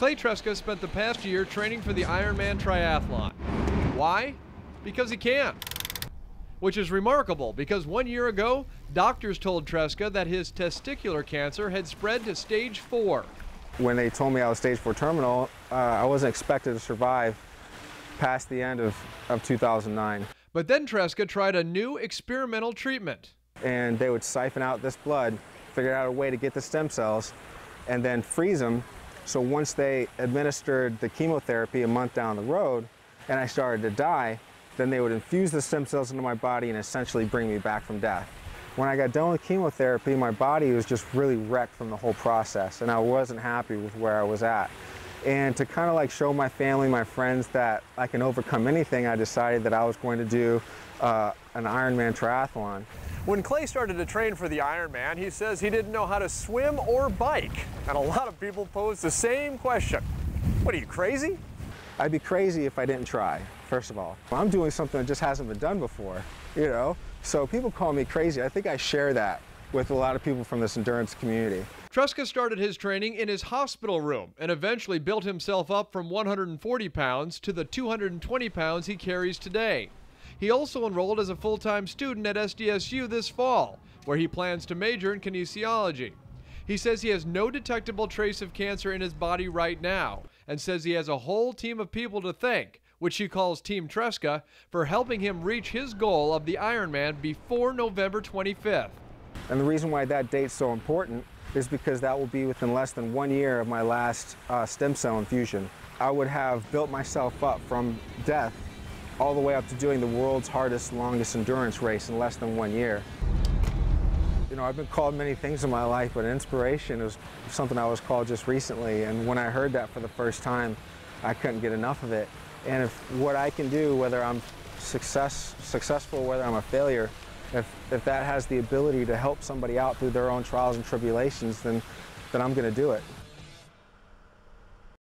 Clay Treska spent the past year training for the Ironman Triathlon. Why? Because he can. Which is remarkable because 1 year ago, doctors told Treska that his testicular cancer had spread to stage 4. When they told me I was stage 4 terminal, I wasn't expected to survive past the end of 2009. But then Treska tried a new experimental treatment. And they would siphon out this blood, figure out a way to get the stem cells, and then freeze them. So once they administered the chemotherapy a month down the road, and I started to die, then they would infuse the stem cells into my body and essentially bring me back from death. When I got done with chemotherapy, my body was just really wrecked from the whole process, and I wasn't happy with where I was at. And to kind of like show my family, my friends that I can overcome anything, I decided that I was going to do an Ironman triathlon. When Clay started to train for the Ironman, he says he didn't know how to swim or bike. And a lot of people pose the same question. What, are you crazy? I'd be crazy if I didn't try, first of all. I'm doing something that just hasn't been done before, you know? So people call me crazy. I think I share that with a lot of people from this endurance community. Treska started his training in his hospital room and eventually built himself up from 140 pounds to the 220 pounds he carries today. He also enrolled as a full-time student at SDSU this fall, where he plans to major in kinesiology. He says he has no detectable trace of cancer in his body right now and says he has a whole team of people to thank, which he calls Team Treska, for helping him reach his goal of the Ironman before November 25th. And the reason why that date's so important is because that will be within less than 1 year of my last stem cell infusion. I would have built myself up from death all the way up to doing the world's hardest, longest endurance race in less than 1 year. You know, I've been called many things in my life, but inspiration is something I was called just recently. And when I heard that for the first time, I couldn't get enough of it. And if what I can do, whether I'm successful, whether I'm a failure, if that has the ability to help somebody out through their own trials and tribulations, then I'm going to do it.